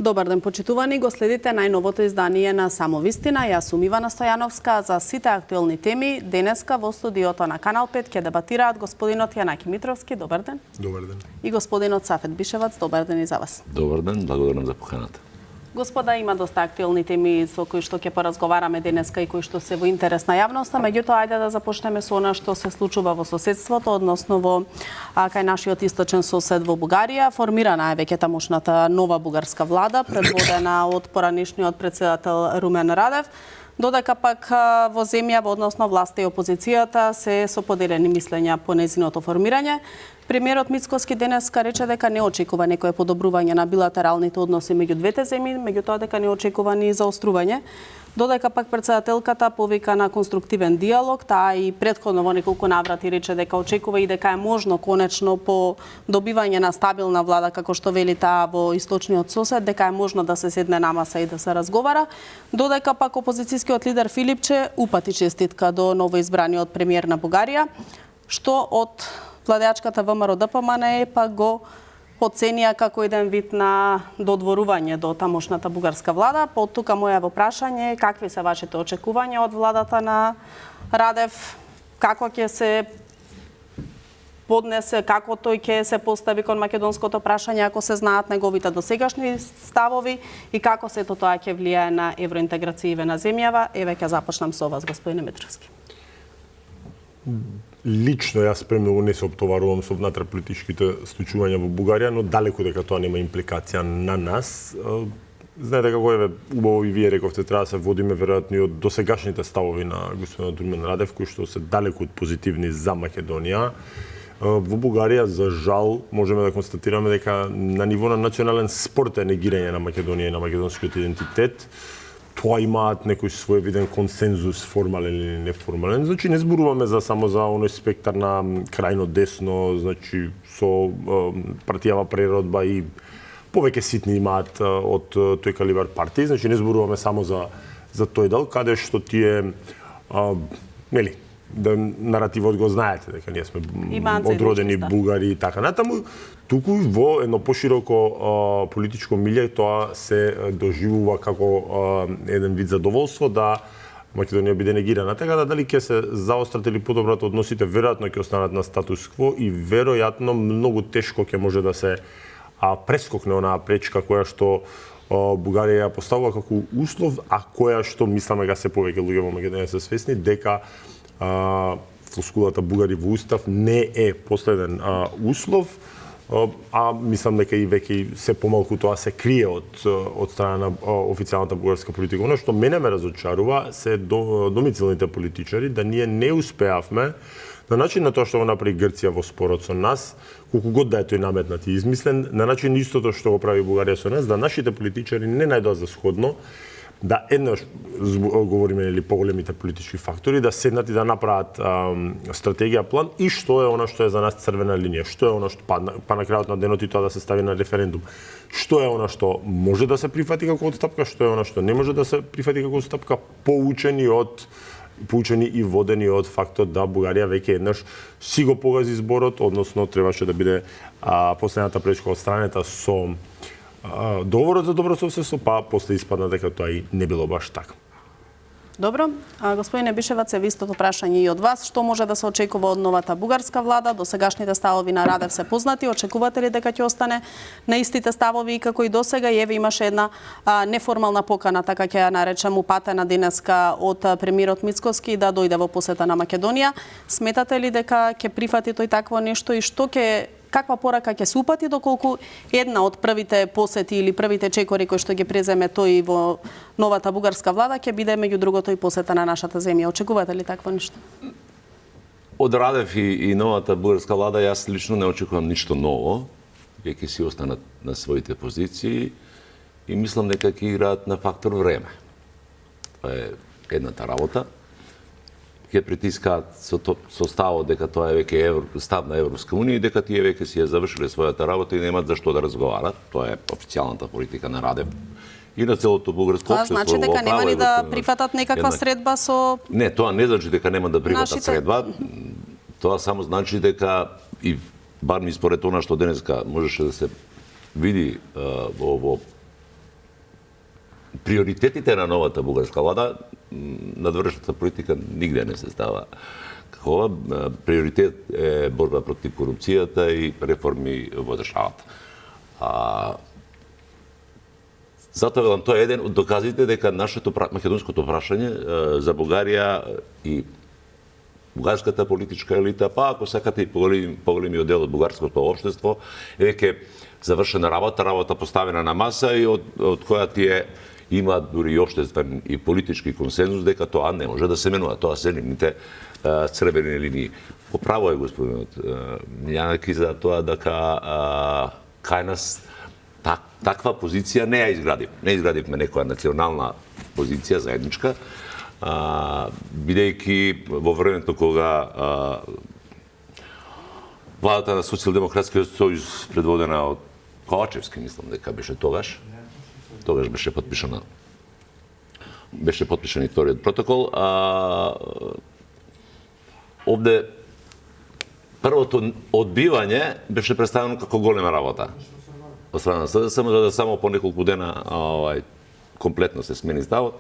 Добар ден, почитувани, го следите најновото издание на Само вистина. Јас сум Ивана Стојановска. За сите актуелни теми денеска во студиото на Канал 5 ќе дебатираат господинот Јанаки Митровски. Добар ден. Добар ден. И господинот Сафет Бишевац. Добар ден и за вас. Добар ден, благодарам за поканата. Господа, има доста актуелни теми со кои што ќе поразговараме денеска и кои што се во интерес на јавноста, меѓутоа ајде да започнеме со она што се случува во соседството, односно во кај нашиот источен сосед во Бугарија. Формирана е веќе тамошната нова бугарска влада, предводена од поранишниот председател Румен Радев. Додека пак во земјава, односно власта и опозицијата, се со поделени мислења по нејзиното формирање. Премиерот Мицкоски денеска рече дека не очекува некое подобрување на билатералните односи меѓу двете земји, меѓутоа дека не очекува ни заострување. Додека пак председателката повика на конструктивен диалог, таа и претходно во неколку наврати рече дека очекува и дека е можно конечно по добивање на стабилна влада, како што вели таа во источниот сосед, дека е можно да се седне на маса и да се разговара. Додека пак опозицијскиот лидер Филипче упати честитка до новоизбраниот премиер на Бугарија, што од владеачката ВМРО ДПМН пак го оценија како еден вид на додворување до тамошната бугарска влада. По тука мојаво прашање, какви се вашите очекувања од владата на Радев, како ќе се поднесе, како тој ќе се постави кон македонското прашање, ако се знаат неговите досегашни ставови и како сето тоа ќе влијае на евроинтеграцијиве на земјава. Еве ќе започнам со вас, господине Митровски. Лично јас премногу не се оптоварувам со внатреполитичките случувања во Бугарија, но далеку дека тоа нема импликација на нас. Знаете како еве убаво и вие рековте, треба да се водиме веројатно и од досегашните ставови на господинот Румен Радев, кои што се далеку од позитивни за Македонија. Во Бугарија, за жал, можеме да констатираме дека на ниво на национален спорт е негирање на Македонија и на македонскиот идентитет. Тоа имаат некој своевиден консензус, формален или неформален. Значи не зборуваме само за оној спектар на крајно десно, значи со партијава преродба и повеќе ситни имаат од тој калибар партии. Значи не зборуваме само за тој дел, каде што тие нели да наративот го знаете дека ние сме одродени бугари и така натаму, туку во едно пошироко политичко милје тоа се доживува како еден вид задоволство да Македонија биде негирана. Така да дали ќе се заострат или подобрат односите, веројатно ќе останат на статус кво и веројатно многу тешко ќе може да се прескокне онаа пречка која што Бугарија ја поставува како услов, а која што мисламе дека се повеќе луѓе во Македонија се свесни дека флоскулата бугари во устав не е последен услов, а мислам дека и веќе се помалку тоа се крие од страна на официјалната бугарска политика. Оно што мене ме разочарува се домицилните политичари, да ние не успеавме на начин на тоа што го направи Грција во спорот со нас, колку год да е тој наметнат и измислен, на начин истото што го прави Бугарија со нас, да нашите политичари не најдоа за сходно да еднаш говориме или поголемите политички фактори, да седнат и да направат стратегија, план и што е она што е за нас црвена линија, што е она што па на крајот на денот и тоа да се стави на референдум. Што е она што може да се прифати како отстапка, што е она што не може да се прифати како отстапка, поучени и водени од фактот да Бугарија веќе еднаш си го погази зборот, односно требаше да биде последната пречка отстранета со договорот за добрососедство, па после испадна дека тоа и не било баш така. Добро, господине Бишевац, е истото прашање и од вас. Што може да се очекува од новата бугарска влада? До сегашните ставови на Радев се познати. Очекувате ли дека ќе остане на истите ставови како и досега? И еве имаше една неформална покана, така ќе ја наречам, упатена денеска од премиерот Мицкоски да дојде во посета на Македонија. Сметате ли дека ќе прифати тој такво нешто и каква порака ќе се упати, доколку една од првите посети или првите чекори кои што ги преземе тој во новата бугарска влада ќе биде меѓу другото и посета на нашата земја. Очекувате ли такво нешто? Од Радев и новата бугарска влада јас лично не очекувам ништо ново, веќе си останат на своите позиции и мислам дека ќе играат на фактор време. Тоа е едната работа. Ќе притискаат со ставот дека тоа е веќе став на Европска унија и дека тие веќе си ја завршиле својата работа и немаат за што да разговарат. Тоа е официјалната политика на Радев и на целото бугарско општество. Тоа значи дека нема ни да прифатат некаква средба со... Не, тоа не значи дека нема да прифатат средба. Тоа само значи дека и барем според она што денеска можеше да се види во приоритетите на новата бугарска влада, надвршната политика нигде не се става какова. Приоритет е борба против корупцијата и реформи во државата. Затоа велам, тоа е еден од доказите дека нашето македонското прашање за Бугарија и бугарската политичка елита, па ако сакате и поголемиот дел од бугарското општество, е веќе завршена работа поставена на маса и од која тие има дури и општествен и политички консензус дека тоа не може да се менува, тоа се нивните црвени линии. Поправо е господинот Милјанаки за тоа дека кај нас таква позиција не ја изградив. Не изградивме некоја национална позиција заедничка, бидејќи во времето кога владата на Социјалдемократскиот сојуз предводена од Ковачевски, мислам дека беше тогаш беше подпишан и вториот протокол. Овде првото одбивање беше представено како голема работа од страна на СДСМ, за да само по неколку дена комплетно се смени ставот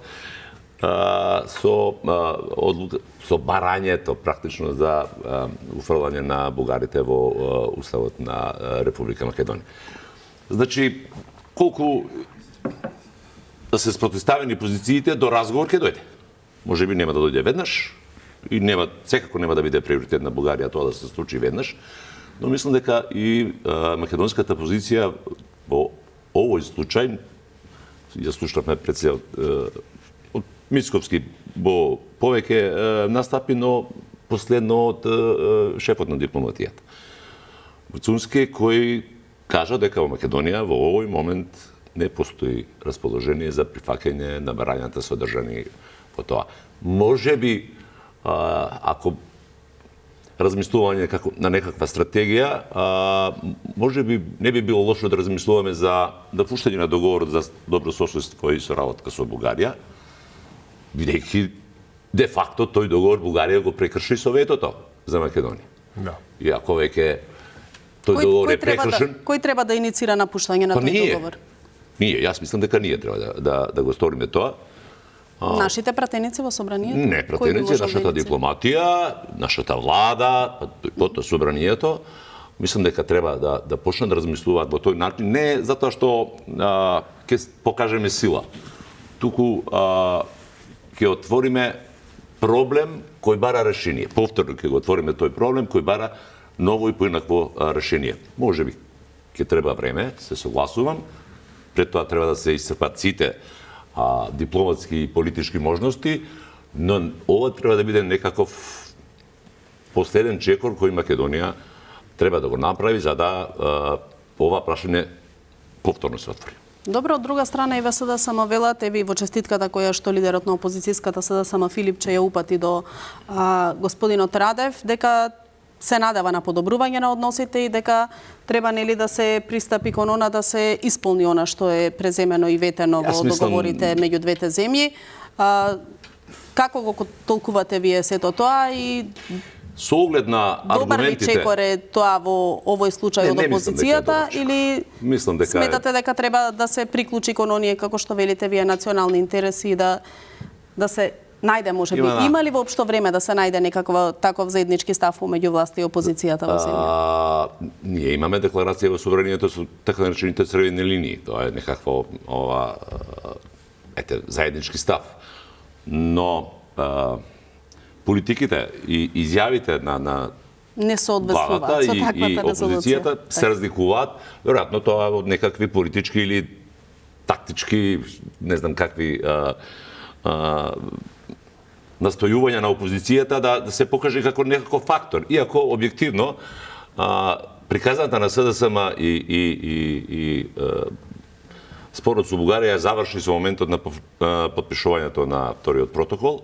со барањето практично за уфрлање на бугарите во уставот на Република Македонија. Значи, колку да се спротивставени позициите, до разговор ќе дојде. Можеби нема да дојде веднаш и секако нема да биде приоритет на Бугарија тоа да се случи веднаш, но мислам дека и македонската позиција во овој случај, ја слушавме пред се од Мицковски во повеќе настапи, но последно од шефот на дипломатијата. Цунски, кој кажа дека во Македонија во овој момент не постои расположение за прифаќање на барањата содржани во тоа. Можеби, ако размислување на некаква стратегија, можеби не би било лошо да размислуваме за допуштање на договорот за добрососедство и соработка со Бугарија, бидејќи де факто тој договор Бугарија го прекрши со ветото за Македонија. Да. И ако веќе тој договор е прекршен, кој треба да иницира напуштање на тој договор? Ние, јас мислам дека ние треба да го сториме тоа. Нашите пратеници во собранието? Не, пратеници, нашата дипломатија, нашата влада, потоа собранието, мислам дека треба да почнат да размислуваат во тој начин, не затоа што ќе покажеме сила, туку ќе отвориме проблем кој бара решение. Повторно ќе го отвориме тој проблем кој бара ново и поинакво решение. Можеби ќе треба време, се согласувам, пред тоа треба да се исцрпат сите дипломатски и политички можности, но ова треба да биде некаков последен чекор кој Македонија треба да го направи за да ова прашање повторно се отвори. Добро, од друга страна и СДСМ велат, еви во честитката која што лидерот на опозицијската СДСМ Филипче ја упати до господинот Радев, дека се надева на подобрување на односите и дека треба нели да се пристапи кон она да се исполни она што е преземено и ветено во договорите меѓу двете земји. Како го толкувате вие сето тоа и со оглед на аргументите? Добар ли чекор е тоа во овој случај од опозицијата или сметате дека треба да се приклучи кон оние како што велите вие национални интереси и да се најде можеби има ли воопшто време да се најде некаква таков заеднички став помеѓу власта и опозицијата во земја? Ние имаме декларација во собранието со така наречените црвени линии. Тоа е некакво заеднички став. Но политиките и изјавите на не соодветствуваат со таквата и опозицијата се разликуваат, веројатно тоа од некакви политички или тактички, не знам какви настојувања на опозицијата да се покаже како некаков фактор, иако објективно приказната на СДСМ и спорот со Бугарија заврши со моментот на потпишувањето на вториот протокол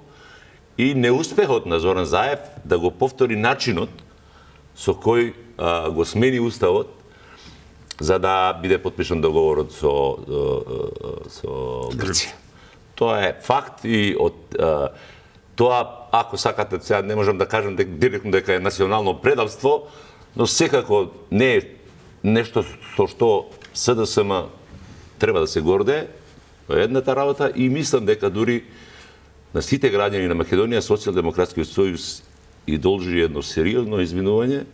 и неуспехот на Зоран Заев да го повтори начинот со кој го смени уставот за да биде потпишан договорот со Грција. Тоа е факт и од тоа, ако сакате, сега не можам да кажам директно дека е национално предавство, но секако не е нешто со што СДСМ треба да се горде едната работа и мислам дека дури на сите граѓани на Македонија Социјалдемократскиот сојуз и должи едно сериозно извинување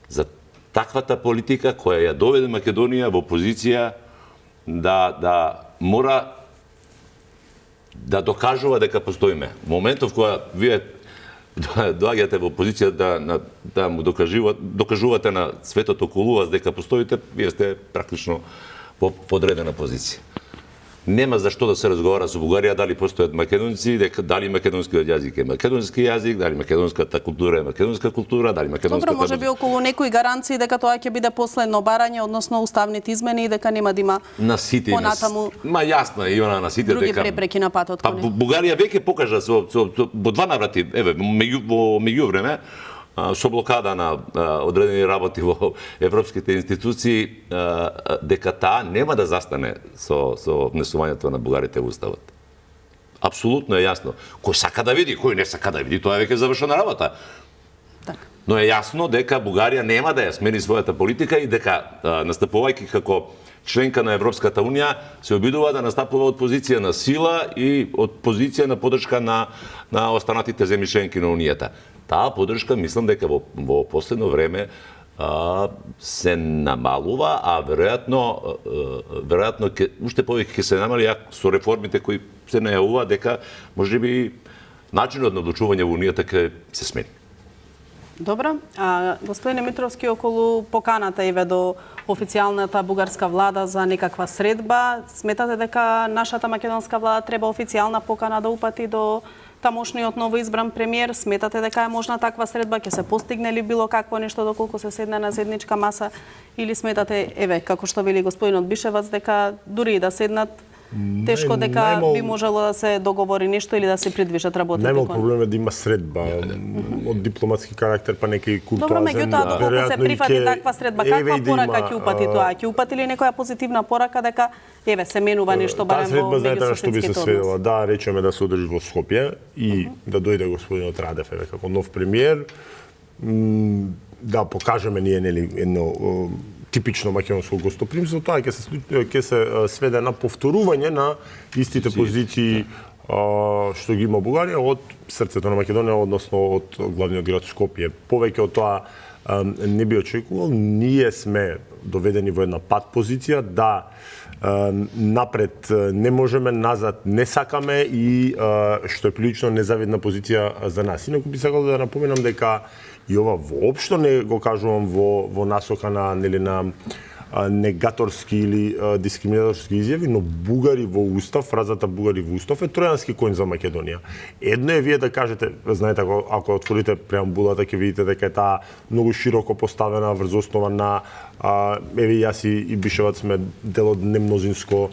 за таквата политика која ја доведе Македонија во позиција да мора да докажува дека постоиме. Моментов кога вие доаѓате во позиција да му докажувате на светот околу вас дека постоите, вие сте практично во подредена позиција. Нема за што да се разговара со Бугарија дали постојат македонци, дали македонскиот јазик е македонски јазик, дали македонската култура е македонска култура, дали македонската... Добро, може би околу некои гаранции дека тоа ќе биде последно барање, односно уставните измени и дека нема да има на сите понатаму јасно е Ивана на сите други дека препреки на патот па кон него. Бугарија веќе покажа во два наврати, во меѓувреме со блокада на одредени работи во европските институции, дека таа нема да застане со внесувањето на бугарите во уставот. Апсолутно е јасно. Кој сака да види, кој не сака да види, тоа е веќе завршена работа. Така. Но е јасно дека Бугарија нема да ја смени својата политика и дека настапувајќи како членка на Европската унија се обидува да настапува од позиција на сила и од позиција на поддршка на останатите земји членки на унијата. Таа поддршка мислам дека во последно време се намалува, а веројатно уште повеќе ќе се намали со реформите кои се најавува дека можеби начинот на одлучување во унијата ќе се смени. Добро. Господине Митровски, околу поканата еве до официјалната бугарска влада за некаква средба, сметате дека нашата македонска влада треба официјална покана да упати до тамошниот новоизбран премиер? Сметате дека е можна таква средба? Ќе се постигне ли било какво нешто доколку се седне на заедничка маса? Или сметате, еве, како што вели господинот Бишевац, дека дури и да седнат, тешко дека би можело да се договори нешто или да се придвижат работите? Најмал проблем е да има средба од дипломатски карактер, па некој куртуазен. Добро, меѓутоа, доколку се прифати таква средба, каква порака ќе упати тоа? Ќе упати ли некоја позитивна порака дека еве се менува нешто барем во меѓусоседските односи? Сведела, да, речеме да се одржи во Скопје и да дојде господинот Радев еве како нов премиер, да покажеме ние нели едно типично македонско гостопримство, тоа ќе се сведе на повторување на истите позиции што ги има Бугарија од срцето на Македонија, односно од главниот град Скопје. Повеќе од тоа не би очекувал. Ние сме доведени во една пат позиција, да напред не можеме, назад не сакаме и што е прилично незавидна позиција за нас. Инаку би сакал да напоменам дека и ова воопшто не го кажувам во насока на негаторски или дискриминаторски изјави, но бугари во устав, фразата бугари во устав е тројански конј за Македонија. Едно е вие да кажете, знаете, ако отворите преамбулата ќе видите дека е таа многу широко поставена врз основа на еве јас и Бишевац сме дел од немнозинско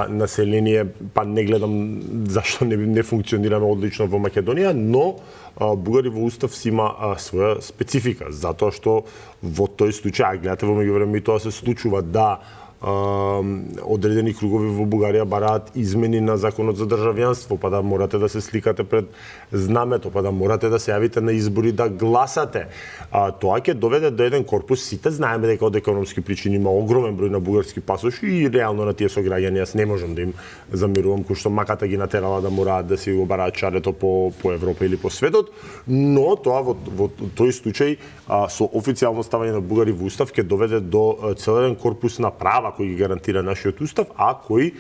население, па не гледам зашто не функционираме одлично во Македонија, но бугари во устав си има своја специфика, затоа што во тој случај, гледате во меѓувреме и тоа се случува, да одредени кругови во Бугарија бараат измени на законот за државјанство, па да морате да се сликате пред знамето, па да морате да се јавите на избори да гласате. Тоа ќе доведе до еден корпус. Сите знаеме дека од економски причини има огромен број на бугарски пасоши и реално на тие сограѓани јас не можам да им замирувам, кој што маката ги натерала да мораат да си го бараат чарето по Европа или по светот, но тоа во тој случај со официјално ставање на бугари во устав ќе доведе до целен корпус на права кој ги гарантира нашиот устав, а кој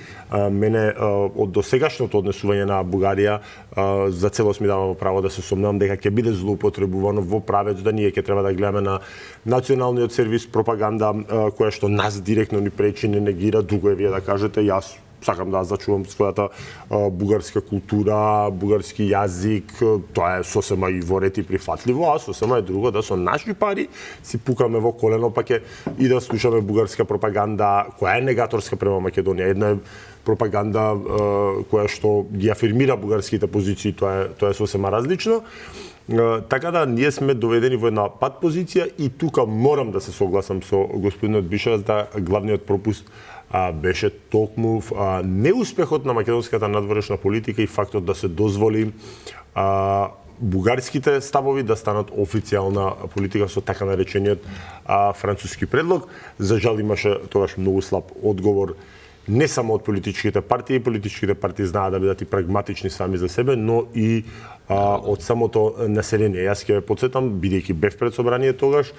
мене од досегашното однесување на Бугарија за целост ми дава право да се сомневам дека ќе биде злоупотребувано во правец да ние ќе треба да гледаме на националниот сервис пропаганда која што нас директно ни пречи, не негира, друго е вие да кажете јас сакам да зачувам својата бугарска култура, бугарски јазик, тоа е сосема и во ред и прифатливо, а сосема е друго да со наши пари си пукаме во колено, па ќе и да слушаме бугарска пропаганда која е негаторска према Македонија. Една е пропаганда која што ги афирмира бугарските позиции, тоа е сосема различно. Така да ние сме доведени во една пат позиција и тука морам да се согласам со господинот Бишевац да главниот пропуст беше токму неуспехот на македонската надворешна политика и фактот да се дозволи бугарските ставови да станат официјална политика со така наречениот француски предлог. За жал имаше тогаш многу слаб одговор не само од политичките партии знаат да бидат и прагматични сами за себе, но и од самото население. Јас ќе ве потсетам, бидејќи бев пред собрание тогаш,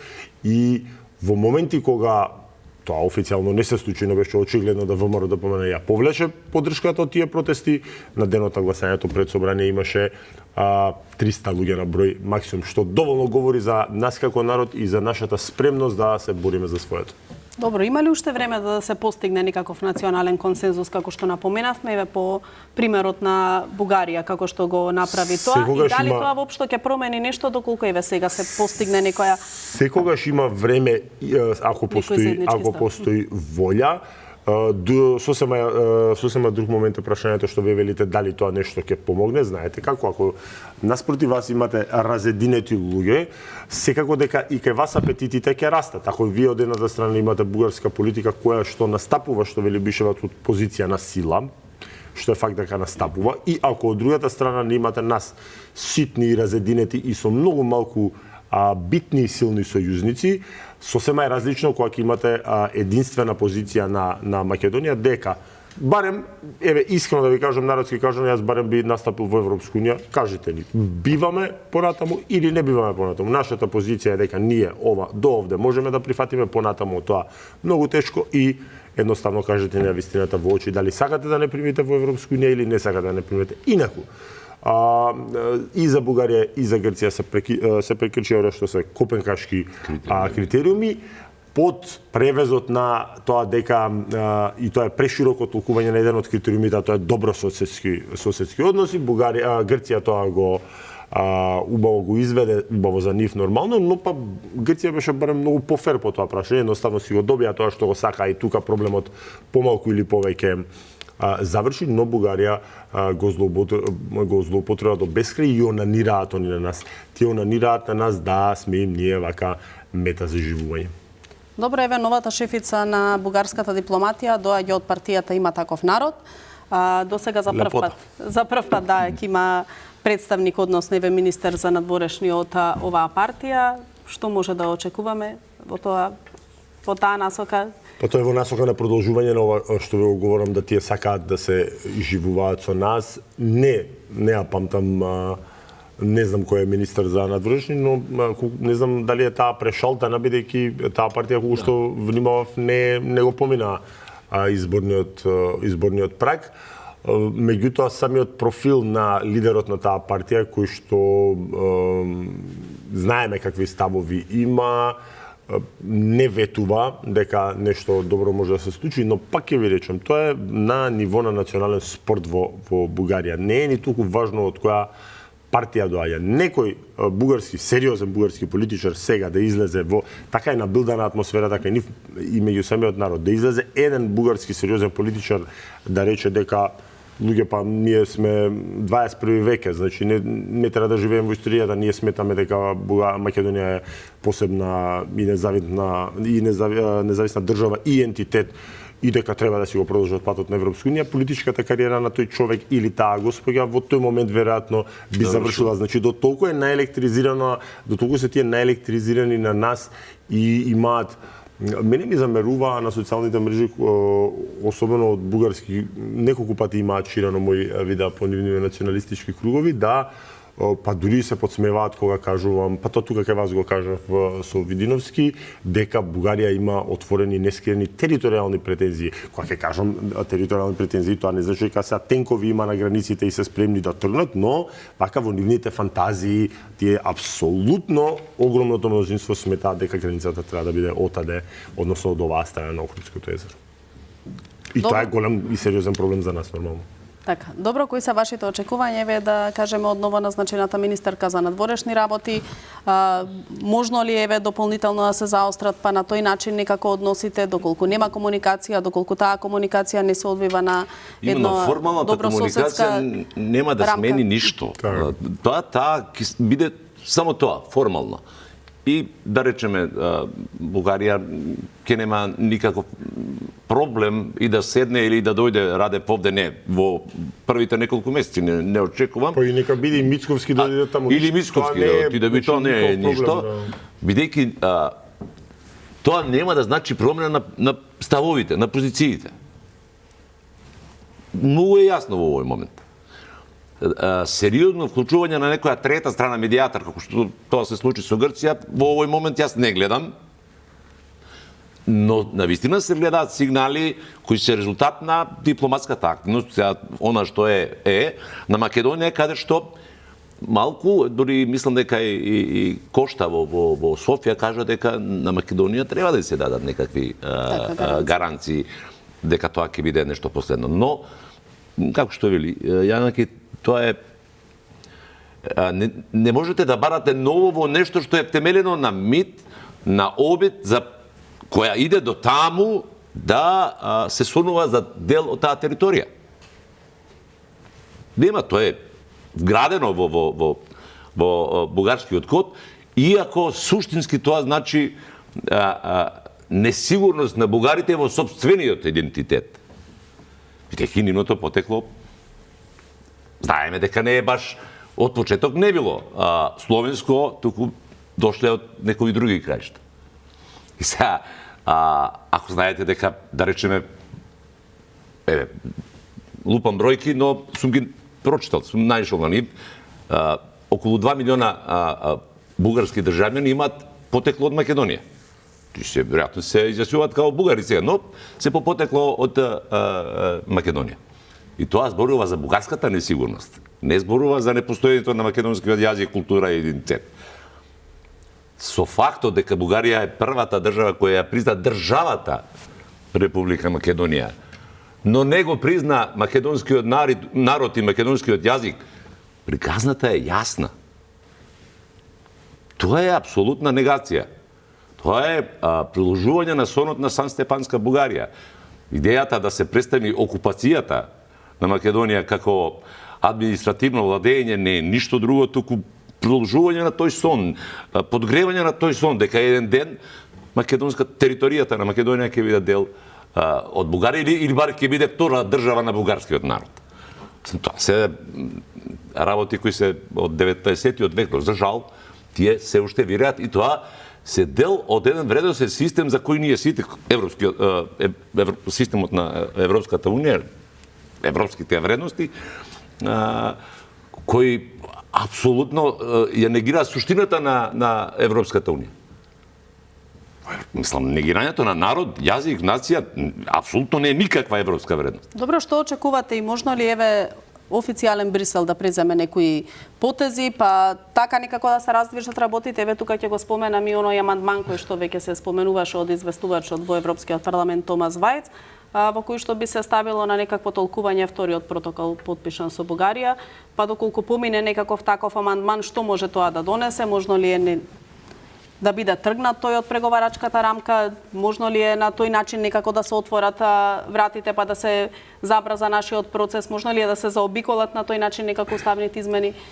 и во моменти кога тоа официјално не се случи, но беше очигледно да ВМРО ДПМН ја повлече поддршката од тие протести, на денот на гласањето пред собрание имаше 300 луѓе на број максимум, што доволно говори за нас како народ и за нашата спремност да се бориме за своето. Добро, има ли уште време да се постигне некаков национален консензус, како што напоменавме, еве по примерот на Бугарија, како што го направи тоа, и дали тоа воопшто ќе промени нешто, доколку еве сега се постигне некоја... Секогаш има време, ако постои волја. Сосема друг момент е прашањето што ве велите дали тоа нешто ќе помогне. Знаете како, ако наспроти вас имате разединети луѓе, секако дека и кај вас апетитите ќе растат. Ако вие од едната страна имате бугарска политика која што настапува, што вели Бишеват, од позиција на сила, што е факт дека настапува, и ако од другата страна не имате нас ситни и разединети и со многу малку битни и силни сојузници, сосема е различно кога ќе имате единствена позиција на Македонија, дека барем, еве искрено да ви кажам, народски кажам, јас барем би настапил во Европска унија, кажете ни, биваме понатаму или не биваме понатаму. Нашата позиција е дека ние до овде можеме да прифатиме, понатаму тоа многу тешко, и едноставно кажете ни вистината во очи, дали сакате да не примите во Европска унија или не сакате да не примите. Инаку, и за Бугарија и за Грција се прекрши ова што се копенхашки критериуми, под превезот на тоа дека и тоа е прешироко толкување на еден од критериумите, тоа е добрососедски односи. Грција тоа го убаво го изведе, убаво за нив нормално, но па Грција беше барем многу пофер по тоа прашање, едноставно си го добија тоа што го сака, и тука проблемот помалку или повеќе заврши, но Бугарија го злоупотреба до бескрај и онанираат они на нас. Тие онанираат на нас да сме им ние вака мета за живување. Добро, еве новата шефица на бугарската дипломатија доаѓа од партијата Има таков народ. До сега за прв пат да ќе има представник, односно еве министер за надворешни од оваа партија. Што може да очекуваме во таа насока? Па тоа е во насока на продолжување на ова што ве говорам, да тие сакаат да се живуваат со нас. Не ја памтам, не знам кој е министер за надворешни, но не знам дали е таа прешалтана, бидејќи таа партија кога што внимавав не го помина изборниот праг. Меѓутоа самиот профил на лидерот на таа партија, кој што знаеме какви ставови има, не ветува дека нешто добро може да се случи, но пак ќе ви речем, тоа е на ниво на национален спорт во Бугарија. Не е ни толку важно од која партија доаѓа. Некој сериозен бугарски политичар сега да излезе во така и набилдана атмосфера, така и меѓу самиот народ, да излезе еден бугарски сериозен политичар да рече дека луѓе, па ние сме 21 веке, значи не треба да живееме во историјата, ние сметаме дека Македонија е посебна и независна држава и ентитет, и дека треба да си го продолжат патот на Европска унија. Политичката кариера на тој човек или таа госпоѓа во тој момент веројатно би завршила. Значи до толку е наелектризирана, до толку се тие наелектризирани на нас и имаат. Мене ми замеруваа на социјалните мрежи, особено од бугарски, неколку пати имаат ширено мои видеа по нивни националистички кругови, да, па дури се подсмеваат кога кажувам, па тоа тука кај вас го кажав со Видиновски, дека Бугарија има отворени нескриени територијални претензии. Кога ќе кажам територијални претензии, тоа не значи дека се тенкови има на границите и се спремни да тргнат, но вака во нивните фантазии тие апсолутно огромното мнозинство сметаат дека границата треба да биде отаде, односно од оваа страна на Охридското езеро. И тоа е голем и сериозен проблем за нас нормално. Така, добро, кои се вашите очекувања, еве да кажеме од ново назначената министерка за надворешни работи, можно ли еве дополнително да се заострат па на тој начин некако односите, доколку нема комуникација, доколку таа комуникација не се одвива на едно добрососедска комуникација нема да смени ништо. Таа ќе биде само тоа, формално. И да речеме Бугарија ќе нема никаков проблем и да седне или да дојде Раде Повде, не во првите неколку месеци, не очекувам. Па и нека биде и Мицковски да дојде таму. Или Мицковски да отиде, би тоа не е ништо. Бидејќи тоа нема да значи промена на ставовите, на позициите. Многу е јасно во овој момент. Сериозно вклучување на некоја трета страна медијатор, како што тоа се случи со Грција, во овој момент јас не гледам. Но навистина се гледаат сигнали кои се резултат на дипломатската активност, она што е на Македонија, каде што малку, дори мислам дека и Кошта во Софија кажа дека на Македонија треба да се дадат некакви гаранции дека тоа ќе биде нешто последно. Но, како што вели, Јанаки, тоа е не можете да барате ново во нешто што е темелено на мит, на обид за која иде до таму да се сонува за дел од таа територија. Нема, тоа е вградено во бугарскиот код, иако суштински тоа значи несигурност на бугарите во сопствениот идентитет. Бидејќи нивното потекло, знаеме дека не е баш од почеток не било словенско, туку дошле од некои други краишта. И сега, ако знаете дека, да речеме, лупам бројки, но сум ги прочитал, сум наишол на нив, околу 2 милиона бугарски државјани имаат потекло од Македонија. Се, веројатно се изјаснуваат као бугари сега, но се по потекло од Македонија. И тоа зборува за бугарската несигурност. Не зборува за непостоењето на македонскиот јазик, култура и идентитет. Со фактот дека Бугарија е првата држава која ја призна државата Република Македонија, но не го призна македонскиот народ и македонскиот јазик, приказната е јасна. Тоа е апсолутна негација. Тоа е приложување на сонот на Сан-Стефанска Бугарија. Идејата да се престани окупацијата на Македонија како административно владење не е ништо друго, туку продолжување на тој сон, подгревање на тој сон, дека еден ден територијата на Македонија ќе биде дел од Бугарија или бар ќе биде втора држава на бугарскиот народ. Тоа се работи кои се од 19-тиот век, за жал, тие се уште вираат и тоа се дел од еден вредносен систем за кој ние сите системот на Европската унија, европските вредности, кои апсолутно ја негира суштината на Европската унија. Мислам, негирањето на народ, јазик, нација, апсолутно не е никаква европска вредност. Добро, што очекувате и можно ли официјален Брисел да преземе некои потези, па така некако да се раздвижат работите? Еве тука ќе го споменам и оној амандман кој што веќе се споменуваше од известувачот во Европскиот парламент Томас Вајц, во кој што би се ставило на некакво толкување вториот протокол подпишан со Бугарија, па доколку помине некаков таков амандман, што може тоа да донесе? Можно ли е да биде тргнат тој од преговарачката рамка? Можно ли е на тој начин некако да се отворат вратите па да се забрза нашиот процес? Можно ли е да се заобиколат на тој начин некако уставните измени?